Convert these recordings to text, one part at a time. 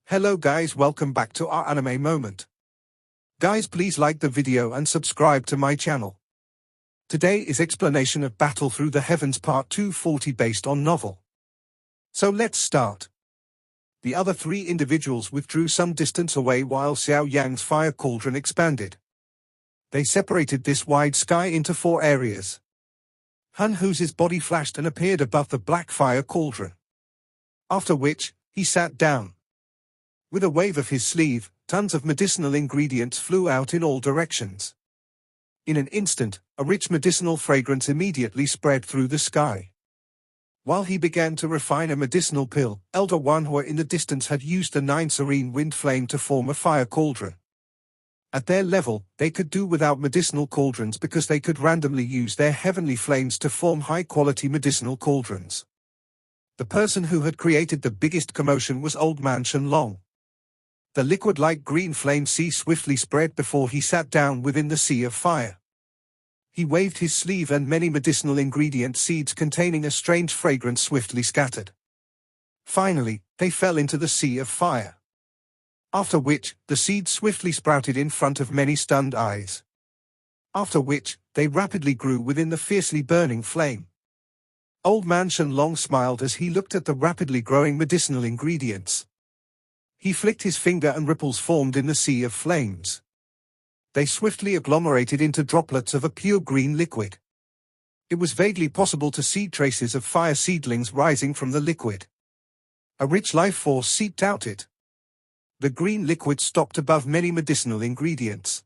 Hello guys, welcome back to our anime moment. Guys, please like the video and subscribe to my channel. Today is explanation of Battle Through the Heavens Part 240 based on novel. So let's start. The other three individuals withdrew some distance away while Xiao Yan's fire cauldron expanded. They separated this wide sky into 4 areas. Han Hu's body flashed and appeared above the black fire cauldron. After which, he sat down. With a wave of his sleeve, tons of medicinal ingredients flew out in all directions. In an instant, a rich medicinal fragrance immediately spread through the sky. While he began to refine a medicinal pill, Elder Wanhua in the distance had used the 9 serene wind flame to form a fire cauldron. At their level, they could do without medicinal cauldrons because they could randomly use their heavenly flames to form high-quality medicinal cauldrons. The person who had created the biggest commotion was Old Man Shenlong. The liquid-like green flame sea swiftly spread before he sat down within the sea of fire. He waved his sleeve and many medicinal ingredient seeds containing a strange fragrance swiftly scattered. Finally, they fell into the sea of fire. After which, the seeds swiftly sprouted in front of many stunned eyes. After which, they rapidly grew within the fiercely burning flame. Old Man Shenlong smiled as he looked at the rapidly growing medicinal ingredients. He flicked his finger and ripples formed in the sea of flames. They swiftly agglomerated into droplets of a pure green liquid. It was vaguely possible to see traces of fire seedlings rising from the liquid. A rich life force seeped out it. The green liquid stopped above many medicinal ingredients.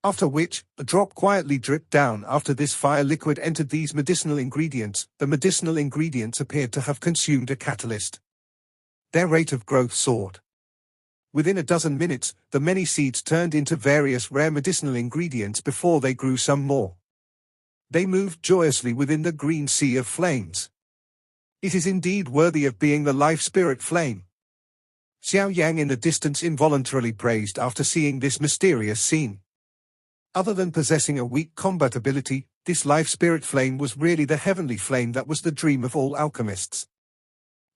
After which, a drop quietly dripped down. After this fire liquid entered these medicinal ingredients, the medicinal ingredients appeared to have consumed a catalyst. Their rate of growth soared. Within a dozen minutes, the many seeds turned into various rare medicinal ingredients before they grew some more. They moved joyously within the green sea of flames. It is indeed worthy of being the life spirit flame. Xiao Yan in the distance involuntarily praised after seeing this mysterious scene. Other than possessing a weak combat ability, this life spirit flame was really the heavenly flame that was the dream of all alchemists.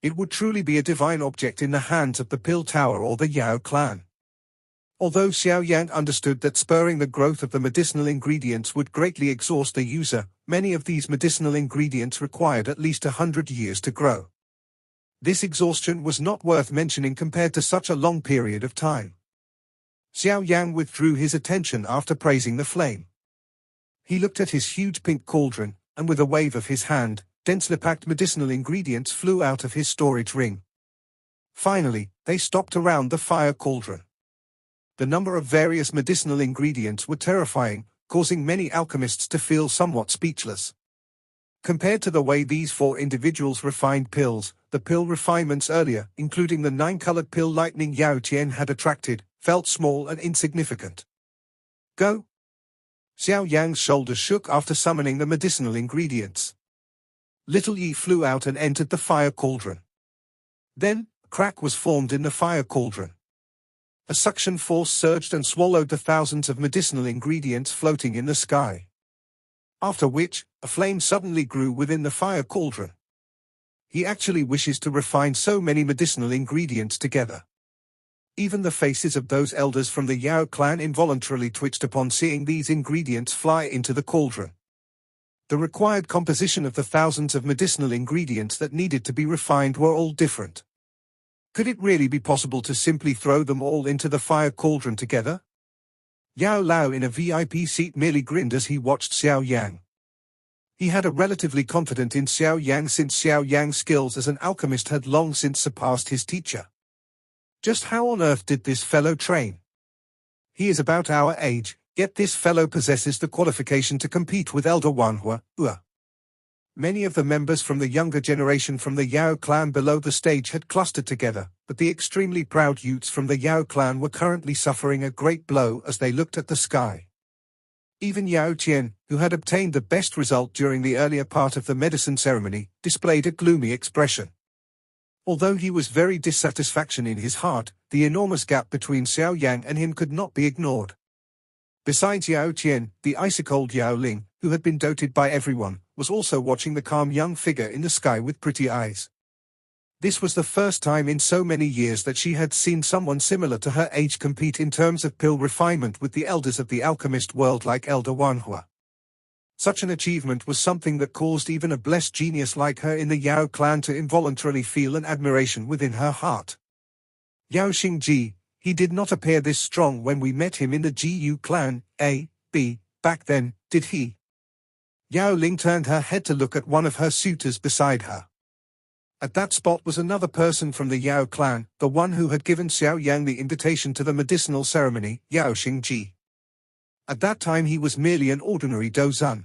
It would truly be a divine object in the hands of the Pill Tower or the Yao clan. Although Xiao Yan understood that spurring the growth of the medicinal ingredients would greatly exhaust the user, many of these medicinal ingredients required at least 100 years to grow. This exhaustion was not worth mentioning compared to such a long period of time. Xiao Yan withdrew his attention after praising the flame. He looked at his huge pink cauldron, and with a wave of his hand, densely packed medicinal ingredients flew out of his storage ring. Finally, they stopped around the fire cauldron. The number of various medicinal ingredients were terrifying, causing many alchemists to feel somewhat speechless. Compared to the way these 4 individuals refined pills, the pill refinements earlier, including the 9-colored pill lightning Yao Tian had attracted, felt small and insignificant. Go! Xiao Yang's shoulders shook after summoning the medicinal ingredients. Little Yi flew out and entered the fire cauldron. Then, a crack was formed in the fire cauldron. A suction force surged and swallowed the thousands of medicinal ingredients floating in the sky. After which, a flame suddenly grew within the fire cauldron. He actually wishes to refine so many medicinal ingredients together. Even the faces of those elders from the Yao clan involuntarily twitched upon seeing these ingredients fly into the cauldron. The required composition of the thousands of medicinal ingredients that needed to be refined were all different. Could it really be possible to simply throw them all into the fire cauldron together? Yao Lao in a VIP seat merely grinned as he watched Xiao Yan. He had a relatively confident in Xiao Yan since Xiao Yan's skills as an alchemist had long since surpassed his teacher. Just how on earth did this fellow train? He is about our age, yet this fellow possesses the qualification to compete with Elder Wanhua. Many of the members from the younger generation from the Yao clan below the stage had clustered together, but the extremely proud youths from the Yao clan were currently suffering a great blow as they looked at the sky. Even Yao Tian, who had obtained the best result during the earlier part of the medicine ceremony, displayed a gloomy expression. Although he was very dissatisfaction in his heart, the enormous gap between Xiao Yan and him could not be ignored. Besides Yao Tian, the ice-cold Yao Ling, who had been doted by everyone, was also watching the calm young figure in the sky with pretty eyes. This was the first time in so many years that she had seen someone similar to her age compete in terms of pill refinement with the elders of the alchemist world like Elder Wanhua. Such an achievement was something that caused even a blessed genius like her in the Yao clan to involuntarily feel an admiration within her heart. Yao Xingji, he did not appear this strong when we met him in the Gu clan, back then, did he? Yao Ling turned her head to look at one of her suitors beside her. At that spot was another person from the Yao clan, the one who had given Xiao Yan the invitation to the medicinal ceremony, Yao Xingji. At that time he was merely an ordinary dozan.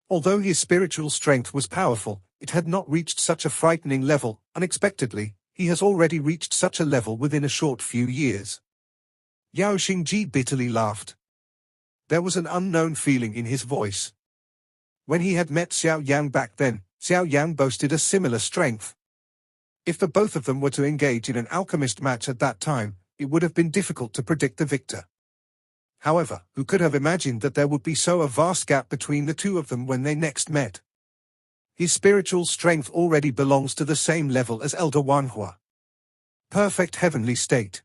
Although his spiritual strength was powerful, it had not reached such a frightening level. Unexpectedly, he has already reached such a level within a short few years. Yao Xingji bitterly laughed. There was an unknown feeling in his voice. When he had met Xiao Yan back then, Xiao Yan boasted a similar strength. If the both of them were to engage in an alchemist match at that time, it would have been difficult to predict the victor. However, who could have imagined that there would be so a vast gap between the two of them when they next met? His spiritual strength already belongs to the same level as Elder Wanhua. Perfect heavenly state.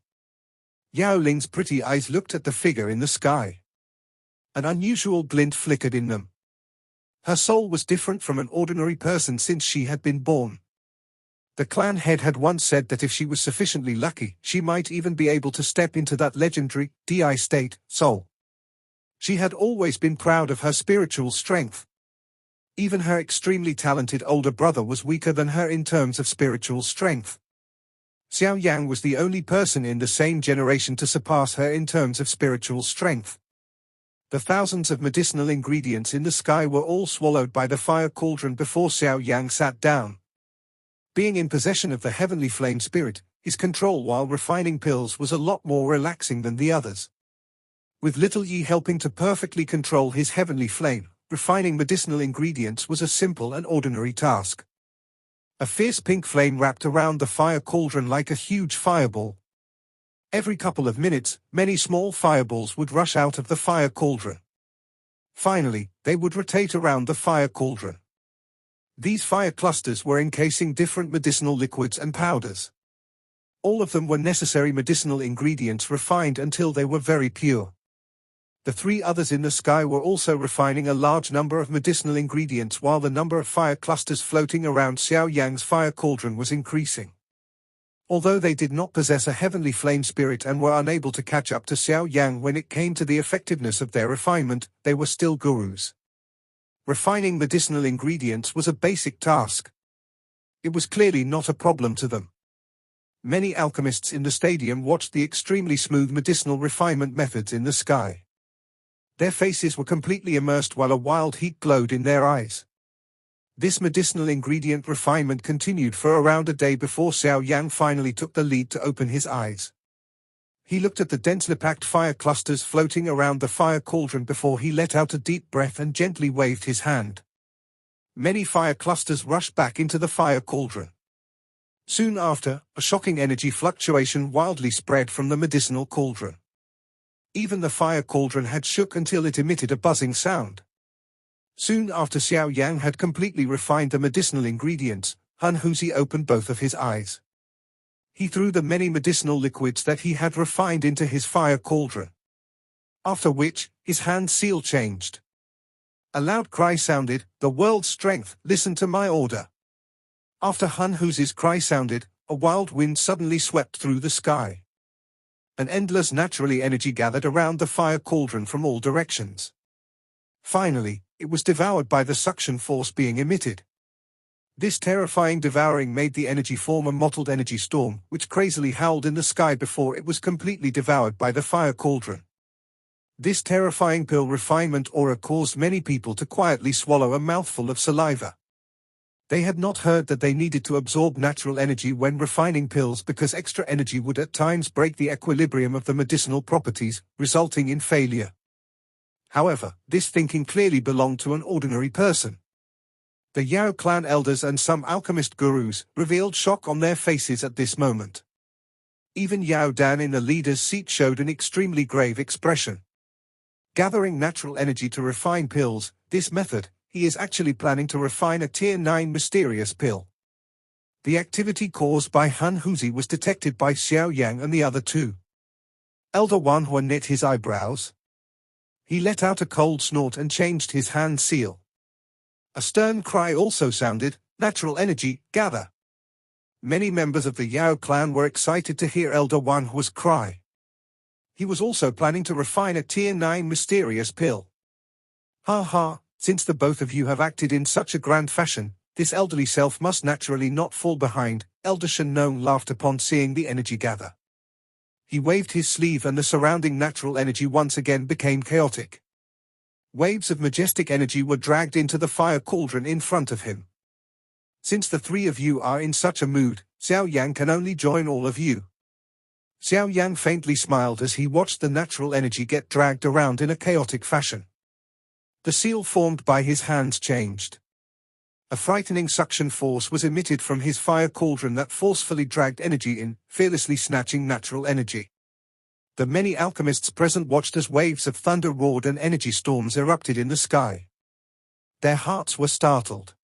Yao Ling's pretty eyes looked at the figure in the sky. An unusual glint flickered in them. Her soul was different from an ordinary person since she had been born. The clan head had once said that if she was sufficiently lucky, she might even be able to step into that legendary, DI state, soul. She had always been proud of her spiritual strength. Even her extremely talented older brother was weaker than her in terms of spiritual strength. Xiao Yang was the only person in the same generation to surpass her in terms of spiritual strength. The thousands of medicinal ingredients in the sky were all swallowed by the fire cauldron before Xiao Yang sat down. Being in possession of the heavenly flame spirit, his control while refining pills was a lot more relaxing than the others. With little Yi helping to perfectly control his heavenly flame, refining medicinal ingredients was a simple and ordinary task. A fierce pink flame wrapped around the fire cauldron like a huge fireball. Every couple of minutes, many small fireballs would rush out of the fire cauldron. Finally, they would rotate around the fire cauldron. These fire clusters were encasing different medicinal liquids and powders. All of them were necessary medicinal ingredients refined until they were very pure. The three others in the sky were also refining a large number of medicinal ingredients while the number of fire clusters floating around Xiao Yang's fire cauldron was increasing. Although they did not possess a heavenly flame spirit and were unable to catch up to Xiao Yang when it came to the effectiveness of their refinement, they were still gurus. Refining medicinal ingredients was a basic task. It was clearly not a problem to them. Many alchemists in the stadium watched the extremely smooth medicinal refinement methods in the sky. Their faces were completely immersed while a wild heat glowed in their eyes. This medicinal ingredient refinement continued for around a day before Xiao Yang finally took the lead to open his eyes. He looked at the densely packed fire clusters floating around the fire cauldron before he let out a deep breath and gently waved his hand. Many fire clusters rushed back into the fire cauldron. Soon after, a shocking energy fluctuation wildly spread from the medicinal cauldron. Even the fire cauldron had shook until it emitted a buzzing sound. Soon after Xiao Yang had completely refined the medicinal ingredients, Han Huzi opened both of his eyes. He threw the many medicinal liquids that he had refined into his fire cauldron. After which, his hand seal changed. A loud cry sounded, "The world's strength, listen to my order." After Han Huzi's cry sounded, a wild wind suddenly swept through the sky. An endless naturally energy gathered around the fire cauldron from all directions. Finally, it was devoured by the suction force being emitted. This terrifying devouring made the energy form a mottled energy storm, which crazily howled in the sky before it was completely devoured by the fire cauldron. This terrifying pill refinement aura caused many people to quietly swallow a mouthful of saliva. They had not heard that they needed to absorb natural energy when refining pills because extra energy would at times break the equilibrium of the medicinal properties, resulting in failure. However, this thinking clearly belonged to an ordinary person. The Yao clan elders and some alchemist gurus revealed shock on their faces at this moment. Even Yao Dan in the leader's seat showed an extremely grave expression. Gathering natural energy to refine pills, this method, he is actually planning to refine a Tier 9 mysterious pill. The activity caused by Han Huzi was detected by Xiao Yan and the other two. Elder Wanhua knit his eyebrows. He let out a cold snort and changed his hand seal. A stern cry also sounded, "Natural energy, gather!" Many members of the Yao clan were excited to hear Elder Wanhua's cry. He was also planning to refine a Tier 9 mysterious pill. "Ha ha, since the both of you have acted in such a grand fashion, this elderly self must naturally not fall behind," Elder Shenong laughed upon seeing the energy gather. He waved his sleeve and the surrounding natural energy once again became chaotic. Waves of majestic energy were dragged into the fire cauldron in front of him. "Since the three of you are in such a mood, Xiao Yan can only join all of you." Xiao Yan faintly smiled as he watched the natural energy get dragged around in a chaotic fashion. The seal formed by his hands changed. A frightening suction force was emitted from his fire cauldron that forcefully dragged energy in, fearlessly snatching natural energy. The many alchemists present watched as waves of thunder roared and energy storms erupted in the sky. Their hearts were startled.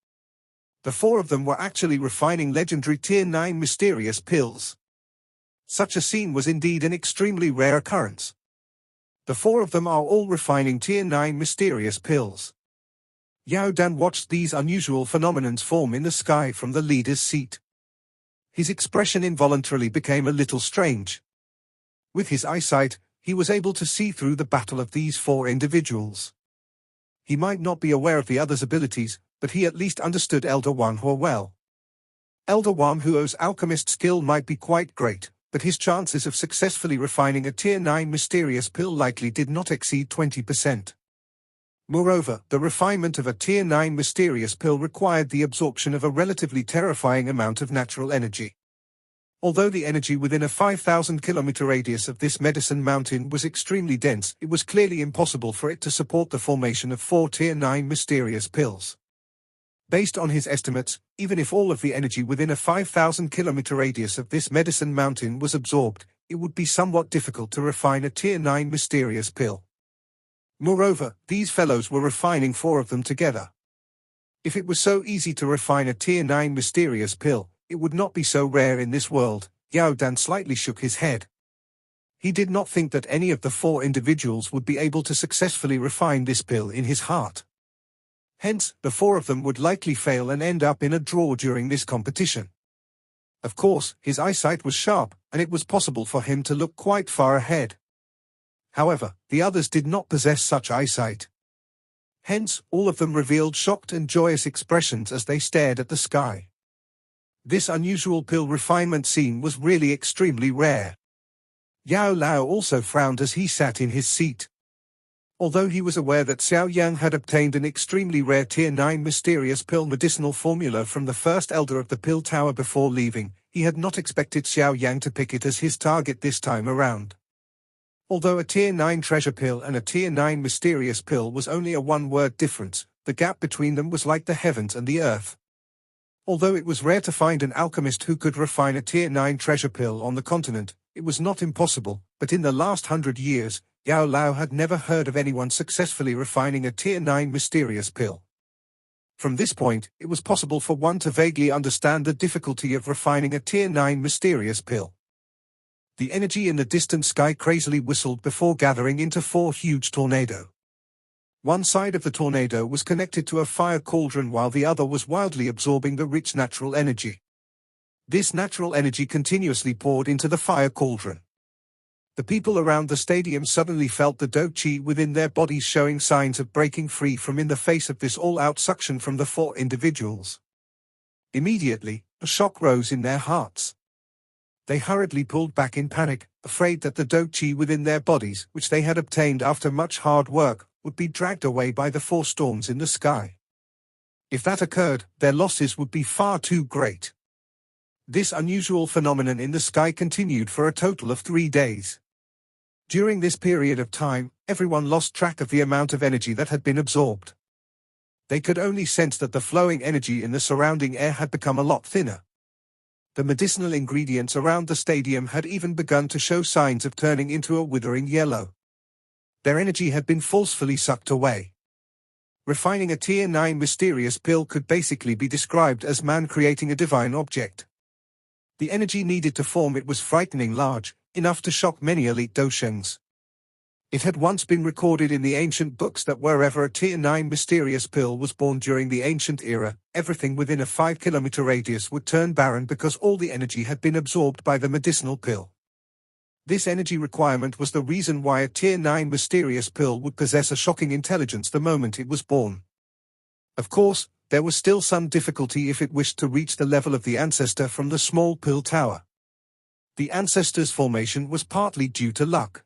The four of them were actually refining legendary Tier 9 mysterious pills. Such a scene was indeed an extremely rare occurrence. The four of them are all refining Tier 9 mysterious pills. Yao Dan watched these unusual phenomenons form in the sky from the leader's seat. His expression involuntarily became a little strange. With his eyesight, he was able to see through the battle of these four individuals. He might not be aware of the others' abilities, but he at least understood Elder Wanhua well. Elder Wanhua's alchemist skill might be quite great, but his chances of successfully refining a Tier 9 mysterious pill likely did not exceed 20%. Moreover, the refinement of a Tier 9 mysterious pill required the absorption of a relatively terrifying amount of natural energy. Although the energy within a 5,000-kilometer radius of this medicine mountain was extremely dense, it was clearly impossible for it to support the formation of 4 Tier 9 mysterious pills. Based on his estimates, even if all of the energy within a 5,000-kilometer radius of this medicine mountain was absorbed, it would be somewhat difficult to refine a Tier 9 mysterious pill. Moreover, these fellows were refining 4 of them together. If it was so easy to refine a Tier 9 mysterious pill, it would not be so rare in this world. Yao Dan slightly shook his head. He did not think that any of the 4 individuals would be able to successfully refine this pill in his heart. Hence, the 4 of them would likely fail and end up in a draw during this competition. Of course, his eyesight was sharp, and it was possible for him to look quite far ahead. However, the others did not possess such eyesight. Hence, all of them revealed shocked and joyous expressions as they stared at the sky. This unusual pill refinement scene was really extremely rare. Yao Lao also frowned as he sat in his seat. Although he was aware that Xiao Yan had obtained an extremely rare Tier 9 mysterious pill medicinal formula from the first elder of the pill tower before leaving, he had not expected Xiao Yan to pick it as his target this time around. Although a Tier 9 treasure pill and a Tier 9 mysterious pill was only a one-word difference, the gap between them was like the heavens and the earth. Although it was rare to find an alchemist who could refine a Tier 9 treasure pill on the continent, it was not impossible, but in the last 100 years, Yao Lao had never heard of anyone successfully refining a Tier 9 mysterious pill. From this point, it was possible for one to vaguely understand the difficulty of refining a Tier 9 mysterious pill. The energy in the distant sky crazily whistled before gathering into 4 huge tornadoes. One side of the tornado was connected to a fire cauldron while the other was wildly absorbing the rich natural energy. This natural energy continuously poured into the fire cauldron. The people around the stadium suddenly felt the do qi within their bodies showing signs of breaking free from in the face of this all-out suction from the 4 individuals. Immediately, a shock rose in their hearts. They hurriedly pulled back in panic, afraid that the do qi within their bodies, which they had obtained after much hard work, would be dragged away by the 4 storms in the sky. If that occurred, their losses would be far too great. This unusual phenomenon in the sky continued for a total of 3 days. During this period of time, everyone lost track of the amount of energy that had been absorbed. They could only sense that the flowing energy in the surrounding air had become a lot thinner. The medicinal ingredients around the stadium had even begun to show signs of turning into a withering yellow. Their energy had been forcefully sucked away. Refining a Tier 9 mysterious pill could basically be described as man creating a divine object. The energy needed to form it was frightening large, enough to shock many elite Doshengs. It had once been recorded in the ancient books that wherever a Tier 9 mysterious pill was born during the ancient era, everything within a 5-kilometer radius would turn barren because all the energy had been absorbed by the medicinal pill. This energy requirement was the reason why a Tier 9 mysterious pill would possess a shocking intelligence the moment it was born. Of course, there was still some difficulty if it wished to reach the level of the ancestor from the small pill tower. The ancestor's formation was partly due to luck.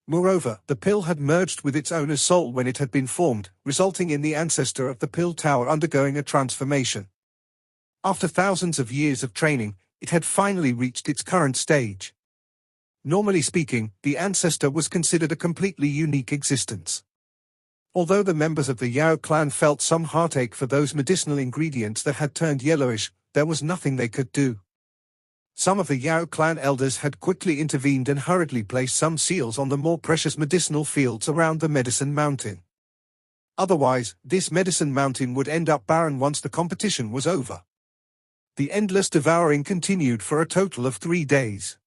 Moreover, the pill had merged with its owner's soul when it had been formed, resulting in the ancestor of the pill tower undergoing a transformation. After thousands of years of training, it had finally reached its current stage. Normally speaking, the ancestor was considered a completely unique existence. Although the members of the Yao clan felt some heartache for those medicinal ingredients that had turned yellowish, there was nothing they could do. Some of the Yao clan elders had quickly intervened and hurriedly placed some seals on the more precious medicinal fields around the Medicine Mountain. Otherwise, this Medicine Mountain would end up barren once the competition was over. The endless devouring continued for a total of 3 days.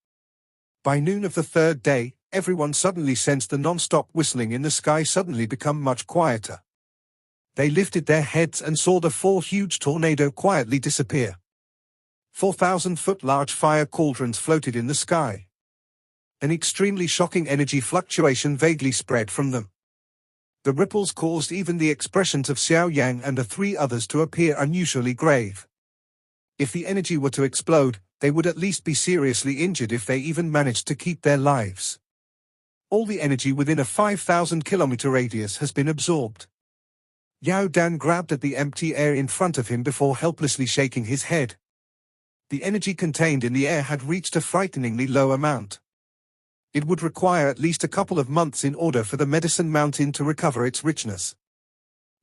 By noon of the third day, everyone suddenly sensed the non-stop whistling in the sky suddenly become much quieter. They lifted their heads and saw the 4 huge tornado quietly disappear. 4,000-foot large fire cauldrons floated in the sky. An extremely shocking energy fluctuation vaguely spread from them. The ripples caused even the expressions of Xiao Yan and the 3 others to appear unusually grave. If the energy were to explode, they would at least be seriously injured if they even managed to keep their lives. All the energy within a 5,000-kilometer radius has been absorbed. Yao Dan grabbed at the empty air in front of him before helplessly shaking his head. The energy contained in the air had reached a frighteningly low amount. It would require at least a couple of months in order for the Medicine Mountain to recover its richness.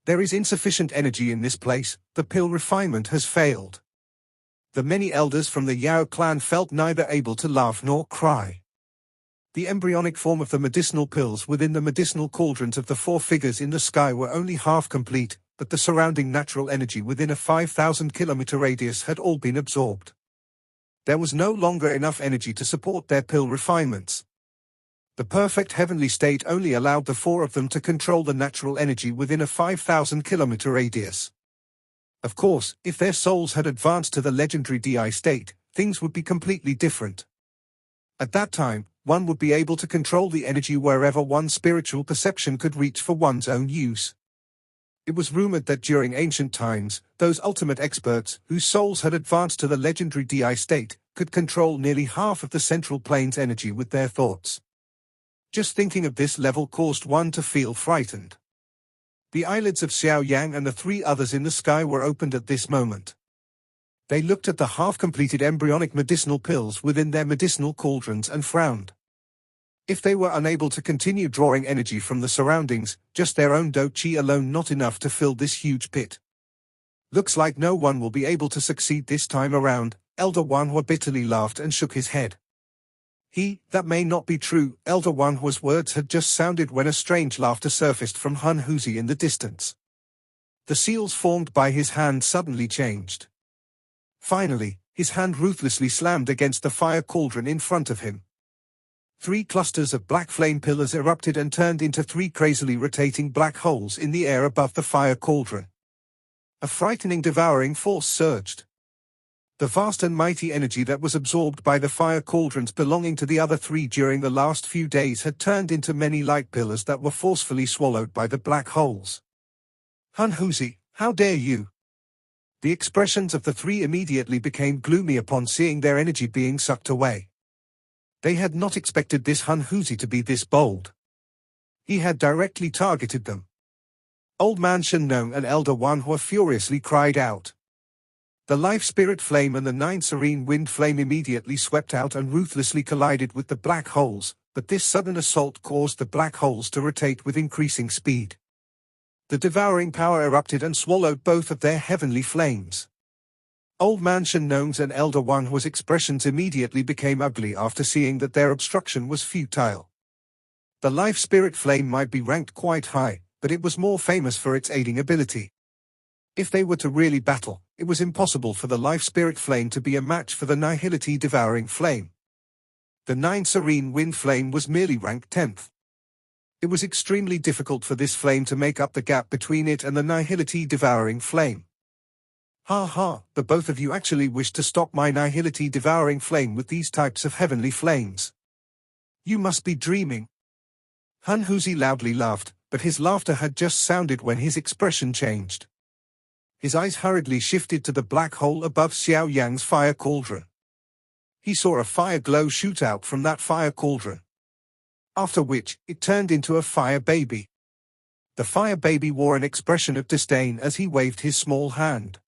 There is insufficient energy in this place, the pill refinement has failed. The many elders from the Yao clan felt neither able to laugh nor cry. The embryonic form of the medicinal pills within the medicinal cauldrons of the 4 figures in the sky were only half complete, but the surrounding natural energy within a 5,000-kilometer radius had all been absorbed. There was no longer enough energy to support their pill refinements. The perfect heavenly state only allowed the 4 of them to control the natural energy within a 5,000-kilometer radius. Of course, if their souls had advanced to the legendary DI state, things would be completely different. At that time, one would be able to control the energy wherever one's spiritual perception could reach for one's own use. It was rumored that during ancient times, those ultimate experts, whose souls had advanced to the legendary DI state, could control nearly half of the central plane's energy with their thoughts. Just thinking of this level caused one to feel frightened. The eyelids of Xiao Yang and the 3 others in the sky were opened at this moment. They looked at the half-completed embryonic medicinal pills within their medicinal cauldrons and frowned. If they were unable to continue drawing energy from the surroundings, just their own Do Chi alone not enough to fill this huge pit. Looks like no one will be able to succeed this time around, Elder Wanhua bitterly laughed and shook his head. That may not be true, Elder Wanhua's words had just sounded when a strange laughter surfaced from Han Huzi in the distance. The seals formed by his hand suddenly changed. Finally, his hand ruthlessly slammed against the fire cauldron in front of him. 3 clusters of black flame pillars erupted and turned into 3 crazily rotating black holes in the air above the fire cauldron. A frightening devouring force surged. The vast and mighty energy that was absorbed by the fire cauldrons belonging to the other 3 during the last few days had turned into many light pillars that were forcefully swallowed by the black holes. Han Huzi, how dare you! The expressions of the 3 immediately became gloomy upon seeing their energy being sucked away. They had not expected this Han Huzi to be this bold. He had directly targeted them. Old Man Shenong and Elder Wanhua furiously cried out. The life spirit flame and the 9 serene wind flame immediately swept out and ruthlessly collided with the black holes, but this sudden assault caused the black holes to rotate with increasing speed. The devouring power erupted and swallowed both of their heavenly flames. Old Man Shenong's and Elder Wanhua's expressions immediately became ugly after seeing that their obstruction was futile. The life spirit flame might be ranked quite high, but it was more famous for its aiding ability. If they were to really battle, it was impossible for the life spirit flame to be a match for the nihility devouring flame. The 9 serene wind flame was merely ranked 10th. It was extremely difficult for this flame to make up the gap between it and the nihility devouring flame. Ha ha, the both of you actually wish to stop my nihility devouring flame with these types of heavenly flames. You must be dreaming. Hunhuzi loudly laughed, but his laughter had just sounded when his expression changed. His eyes hurriedly shifted to the black hole above Xiao Yan's fire cauldron. He saw a fire glow shoot out from that fire cauldron. After which, it turned into a fire baby. The fire baby wore an expression of disdain as he waved his small hand.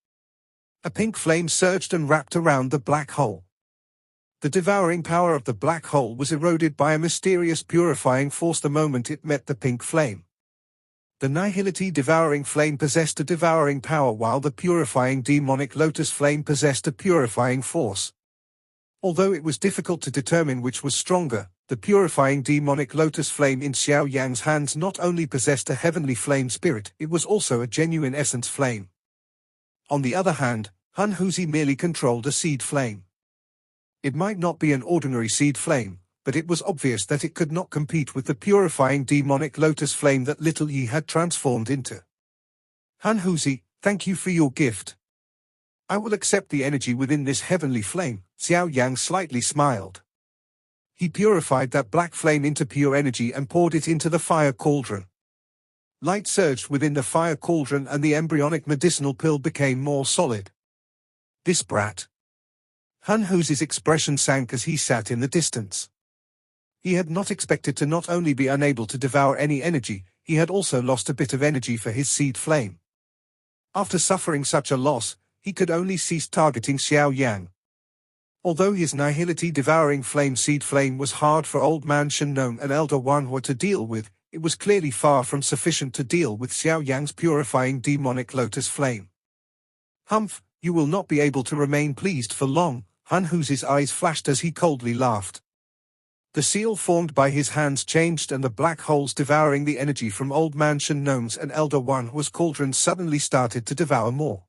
A pink flame surged and wrapped around the black hole. The devouring power of the black hole was eroded by a mysterious purifying force the moment it met the pink flame. The nihility devouring flame possessed a devouring power while the purifying demonic lotus flame possessed a purifying force. Although it was difficult to determine which was stronger, the purifying demonic lotus flame in Xiao Yan's hands not only possessed a heavenly flame spirit, it was also a genuine essence flame. On the other hand, Hunhuzi merely controlled a seed flame. It might not be an ordinary seed flame, but it was obvious that it could not compete with the purifying demonic lotus flame that Little Yi had transformed into. Hunhuzi, thank you for your gift. I will accept the energy within this heavenly flame. Xiao Yan slightly smiled. He purified that black flame into pure energy and poured it into the fire cauldron. Light surged within the fire cauldron and the embryonic medicinal pill became more solid. This brat. Hunhuzi's expression sank as he sat in the distance. He had not expected to not only be unable to devour any energy, he had also lost a bit of energy for his seed flame. After suffering such a loss, he could only cease targeting Xiao Yan. Although his nihility devouring flame seed flame was hard for Old Man Shenong and Elder Wanhua to deal with, it was clearly far from sufficient to deal with Xiao Yan's purifying demonic lotus flame. Humph, you will not be able to remain pleased for long, Hunhuzi's eyes flashed as he coldly laughed. The seal formed by his hands changed and the black holes devouring the energy from Old Man Shenong's and Elder Wanhua's cauldrons suddenly started to devour more.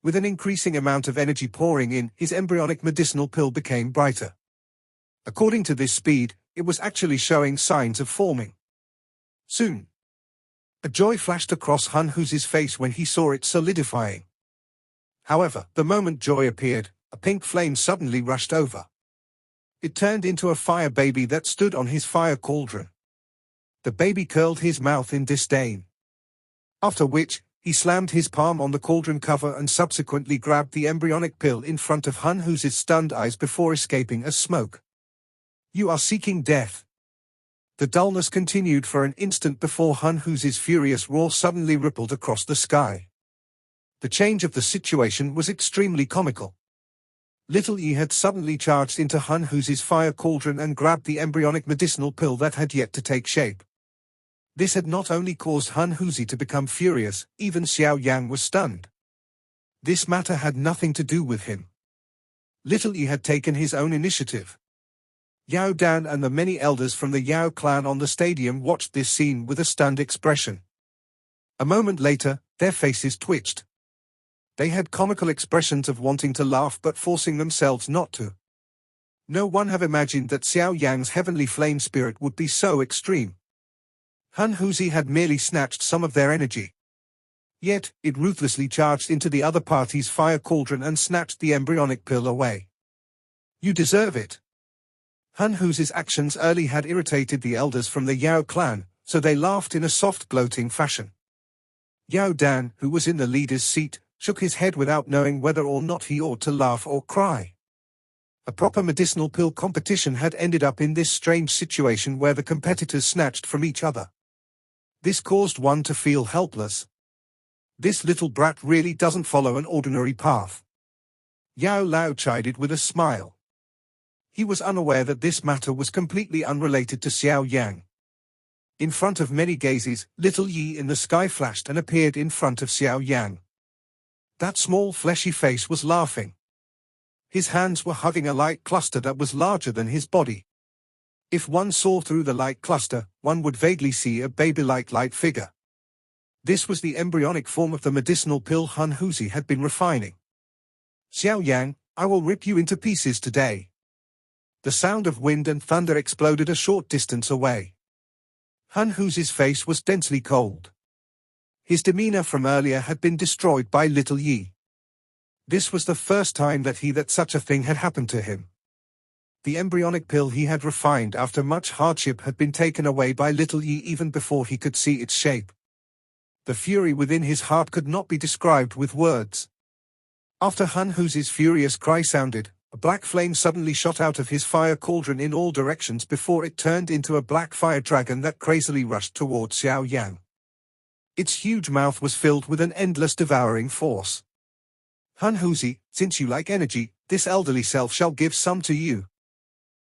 With an increasing amount of energy pouring in, his embryonic medicinal pill became brighter. According to this speed, it was actually showing signs of forming. Soon, a joy flashed across Hunhuzi's face when he saw it solidifying. However, the moment joy appeared, a pink flame suddenly rushed over. It turned into a fire baby that stood on his fire cauldron. The baby curled his mouth in disdain. After which, he slammed his palm on the cauldron cover and subsequently grabbed the embryonic pill in front of Hunhuzi's stunned eyes before escaping as smoke. You are seeking death. The dullness continued for an instant before Hunhuzi's furious roar suddenly rippled across the sky. The change of the situation was extremely comical. Little Yi had suddenly charged into Hunhuzi's fire cauldron and grabbed the embryonic medicinal pill that had yet to take shape. This had not only caused Hunhuzi to become furious, even Xiao Yan was stunned. This matter had nothing to do with him. Little Yi had taken his own initiative. Yao Dan and the many elders from the Yao clan on the stadium watched this scene with a stunned expression. A moment later, their faces twitched. They had comical expressions of wanting to laugh but forcing themselves not to. No one had imagined that Xiao Yan's heavenly flame spirit would be so extreme. Hunhuzi had merely snatched some of their energy. Yet, it ruthlessly charged into the other party's fire cauldron and snatched the embryonic pill away. You deserve it. Hunhuzi's actions early had irritated the elders from the Yao clan, so they laughed in a soft gloating fashion. Yao Dan, who was in the leader's seat, shook his head without knowing whether or not he ought to laugh or cry. A proper medicinal pill competition had ended up in this strange situation where the competitors snatched from each other. This caused one to feel helpless. This little brat really doesn't follow an ordinary path. Yao Lao chided with a smile. He was unaware that this matter was completely unrelated to Xiao Yan. In front of many gazes, Little Yi in the sky flashed and appeared in front of Xiao Yan. That small fleshy face was laughing. His hands were hugging a light cluster that was larger than his body. If one saw through the light cluster, one would vaguely see a baby-like light figure. This was the embryonic form of the medicinal pill Han Huzi had been refining. Xiao Yan, I will rip you into pieces today. The sound of wind and thunder exploded a short distance away. Han Huzi's face was densely cold. His demeanor from earlier had been destroyed by Little Yi. This was the first time that such a thing had happened to him. The embryonic pill he had refined after much hardship had been taken away by Little Yi even before he could see its shape. The fury within his heart could not be described with words. After Han Huzi's furious cry sounded, a black flame suddenly shot out of his fire cauldron in all directions before it turned into a black fire dragon that crazily rushed towards Xiao Yan. Its huge mouth was filled with an endless devouring force. Han Huzi, since you like energy, this elderly self shall give some to you.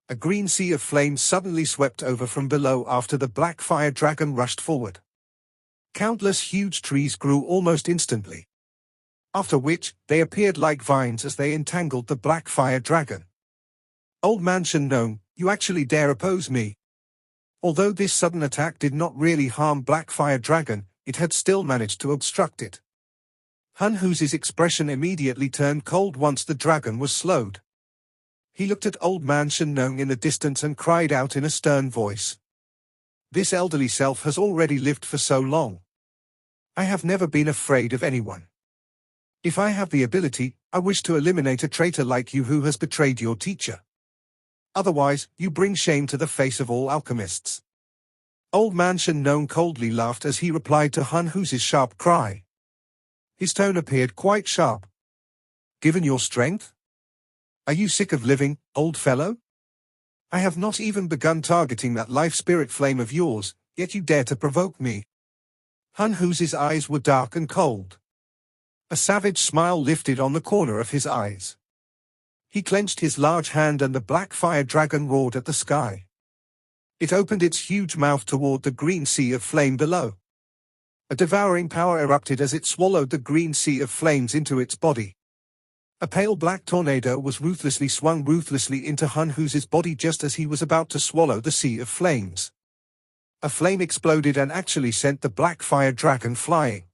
A green sea of flames suddenly swept over from below after the black fire dragon rushed forward. Countless huge trees grew almost instantly. After which, they appeared like vines as they entangled the black fire dragon. Old man Shenong, you actually dare oppose me? Although this sudden attack did not really harm black fire dragon, it had still managed to obstruct it. Han Huzi's expression immediately turned cold once the dragon was slowed. He looked at old man Shenong in the distance and cried out in a stern voice. This elderly self has already lived for so long. I have never been afraid of anyone. If I have the ability, I wish to eliminate a traitor like you who has betrayed your teacher. Otherwise, you bring shame to the face of all alchemists. Old man Shenong coldly laughed as he replied to Han Huzi's sharp cry. His tone appeared quite sharp. Given your strength? Are you sick of living, old fellow? I have not even begun targeting that life spirit flame of yours, yet you dare to provoke me. Han Huzi's eyes were dark and cold. A savage smile lifted on the corner of his eyes. He clenched his large hand and the black fire dragon roared at the sky. It opened its huge mouth toward the green sea of flame below. A devouring power erupted as it swallowed the green sea of flames into its body. A pale black tornado was swung ruthlessly into Han Huzi's body just as he was about to swallow the sea of flames. A flame exploded and actually sent the black fire dragon flying.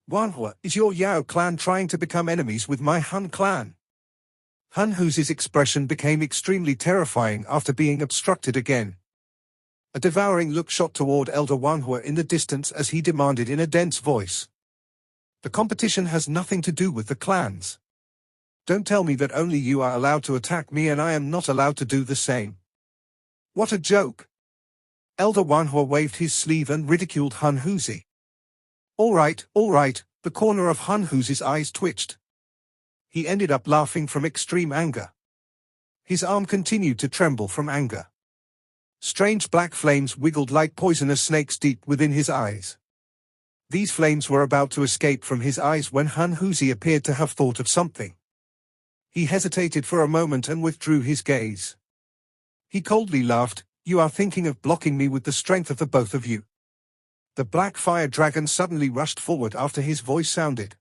Wanhua, is your Yao clan trying to become enemies with my Han clan? Han Huzi's expression became extremely terrifying after being obstructed again. A devouring look shot toward Elder Wanhua in the distance as he demanded in a dense voice. The competition has nothing to do with the clans. Don't tell me that only you are allowed to attack me and I am not allowed to do the same. What a joke! Elder Wanhua waved his sleeve and ridiculed Han Huzi. All right, the corner of Han Huzi's eyes twitched. He ended up laughing from extreme anger. His arm continued to tremble from anger. Strange black flames wiggled like poisonous snakes deep within his eyes. These flames were about to escape from his eyes when Han Huzi appeared to have thought of something. He hesitated for a moment and withdrew his gaze. He coldly laughed, "You are thinking of blocking me with the strength of the both of you." The black fire dragon suddenly rushed forward after his voice sounded.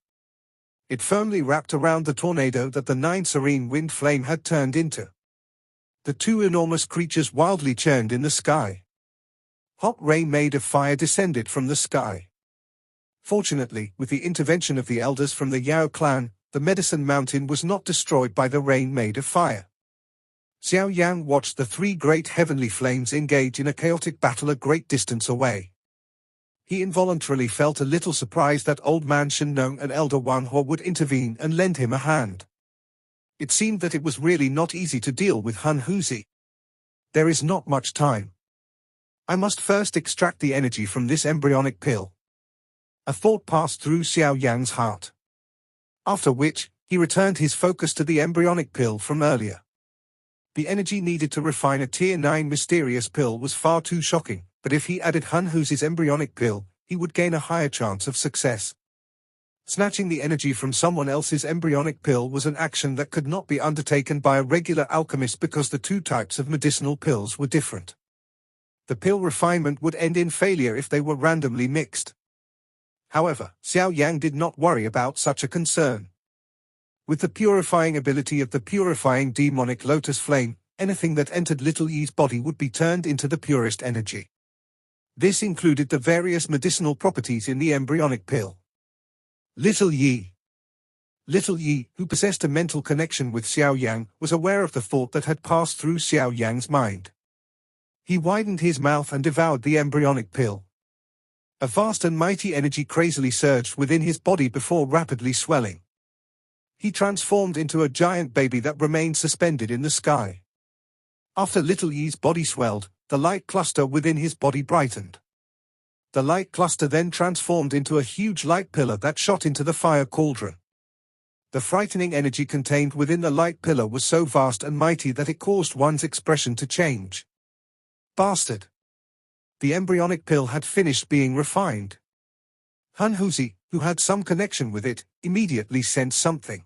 It firmly wrapped around the tornado that the 9 serene wind flame had turned into. The two enormous creatures wildly churned in the sky. Hot rain made of fire descended from the sky. Fortunately, with the intervention of the elders from the Yao clan, the medicine mountain was not destroyed by the rain made of fire. Xiao Yan watched the 3 great heavenly flames engage in a chaotic battle a great distance away. He involuntarily felt a little surprised that old man Shenong and Elder Wanhua would intervene and lend him a hand. It seemed that it was really not easy to deal with Han Huzi. There is not much time. I must first extract the energy from this embryonic pill. A thought passed through Xiao Yan's heart. After which, he returned his focus to the embryonic pill from earlier. The energy needed to refine a Tier 9 mysterious pill was far too shocking, but if he added Han Huzi's embryonic pill, he would gain a higher chance of success. Snatching the energy from someone else's embryonic pill was an action that could not be undertaken by a regular alchemist because the 2 types of medicinal pills were different. The pill refinement would end in failure if they were randomly mixed. However, Xiao Yan did not worry about such a concern. With the purifying ability of the purifying demonic lotus flame, anything that entered Little Yi's body would be turned into the purest energy. This included the various medicinal properties in the embryonic pill. Little Yi. Little Yi, who possessed a mental connection with Xiao Yan, was aware of the thought that had passed through Xiao Yan's mind. He widened his mouth and devoured the embryonic pill. A vast and mighty energy crazily surged within his body before rapidly swelling. He transformed into a giant baby that remained suspended in the sky. After Little Yi's body swelled, the light cluster within his body brightened. The light cluster then transformed into a huge light pillar that shot into the fire cauldron. The frightening energy contained within the light pillar was so vast and mighty that it caused one's expression to change. Bastard! The embryonic pill had finished being refined. Han Huzi, who had some connection with it, immediately sensed something.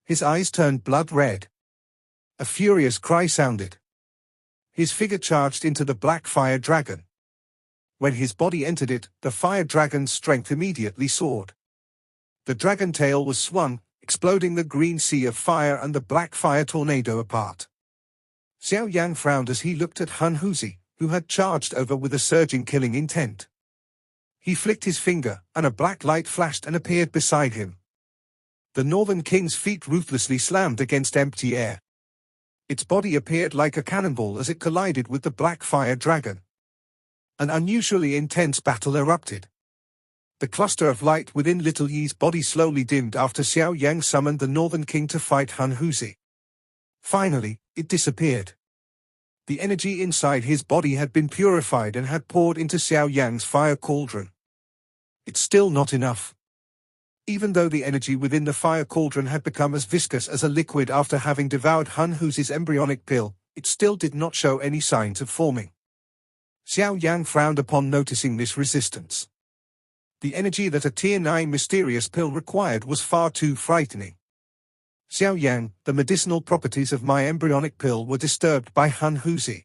His eyes turned blood red. A furious cry sounded. His figure charged into the black fire dragon. When his body entered it, the fire dragon's strength immediately soared. The dragon tail was swung, exploding the green sea of fire and the black fire tornado apart. Xiao Yan frowned as he looked at Han Huzi, who had charged over with a surging killing intent. He flicked his finger, and a black light flashed and appeared beside him. The Northern King's feet ruthlessly slammed against empty air. Its body appeared like a cannonball as it collided with the black fire dragon. An unusually intense battle erupted. The cluster of light within Little Yi's body slowly dimmed after Xiao Yang summoned the Northern King to fight Han Huzi. Finally, it disappeared. The energy inside his body had been purified and had poured into Xiao Yang's fire cauldron. It's still not enough. Even though the energy within the fire cauldron had become as viscous as a liquid after having devoured Han Huzi's embryonic pill, it still did not show any signs of forming. Xiao Yang frowned upon noticing this resistance. The energy that a Tier 9 mysterious pill required was far too frightening. Xiao Yan, the medicinal properties of my embryonic pill were disturbed by Han Huzi.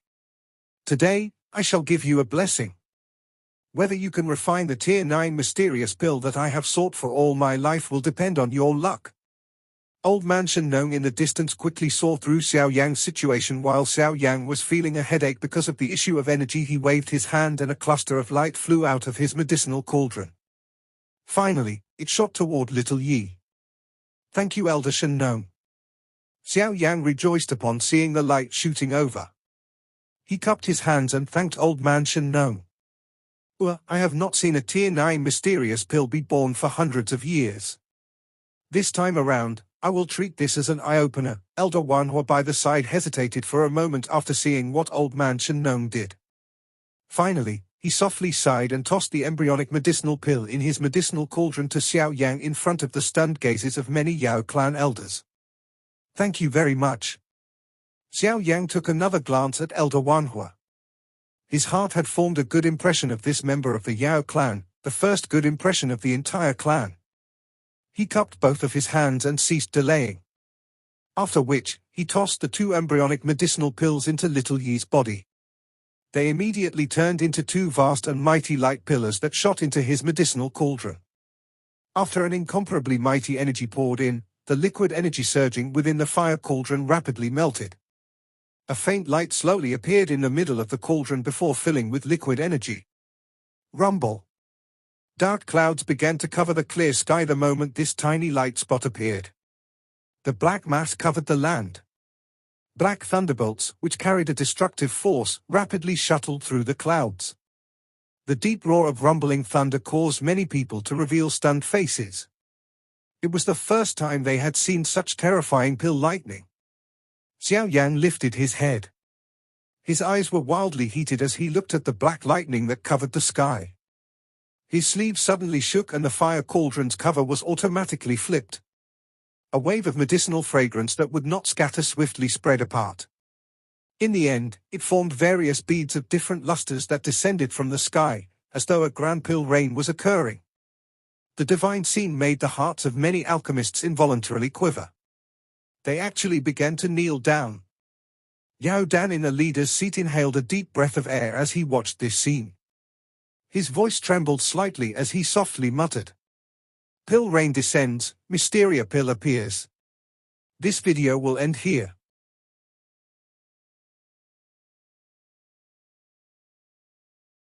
Today, I shall give you a blessing. Whether you can refine the Tier 9 mysterious pill that I have sought for all my life will depend on your luck. Old Man Shen Nong in the distance quickly saw through Xiao Yang's situation. While Xiao Yang was feeling a headache because of the issue of energy, he waved his hand and a cluster of light flew out of his medicinal cauldron. Finally, it shot toward Little Yi. Thank you, Elder Shen Nong. Xiao Yang rejoiced upon seeing the light shooting over. He cupped his hands and thanked Old Man Shen Nong. I have not seen a Tier 9 mysterious pill be born for hundreds of years. This time around, I will treat this as an eye-opener. Elder Wanhua by the side hesitated for a moment after seeing what Old Man Shen Nong did. Finally, he softly sighed and tossed the embryonic medicinal pill in his medicinal cauldron to Xiao Yang in front of the stunned gazes of many Yao clan elders. Thank you very much. Xiao Yang took another glance at Elder Wanhua. His heart had formed a good impression of this member of the Yao clan, the first good impression of the entire clan. He cupped both of his hands and ceased delaying. After which, he tossed the two embryonic medicinal pills into Little Yi's body. They immediately turned into two vast and mighty light pillars that shot into his medicinal cauldron. After an incomparably mighty energy poured in, the liquid energy surging within the fire cauldron rapidly melted. A faint light slowly appeared in the middle of the cauldron before filling with liquid energy. Rumble. Dark clouds began to cover the clear sky the moment this tiny light spot appeared. The black mass covered the land. Black thunderbolts, which carried a destructive force, rapidly shuttled through the clouds. The deep roar of rumbling thunder caused many people to reveal stunned faces. It was the first time they had seen such terrifying pill lightning. Xiao Yan lifted his head. His eyes were wildly heated as he looked at the black lightning that covered the sky. His sleeve suddenly shook and the fire cauldron's cover was automatically flipped. A wave of medicinal fragrance that would not scatter swiftly spread apart. In the end, it formed various beads of different lusters that descended from the sky, as though a grand pill rain was occurring. The divine scene made the hearts of many alchemists involuntarily quiver. They actually began to kneel down. Yao Dan in the leader's seat inhaled a deep breath of air as he watched this scene. His voice trembled slightly as he softly muttered. Pill rain descends, Mysteria pill appears. This video will end here.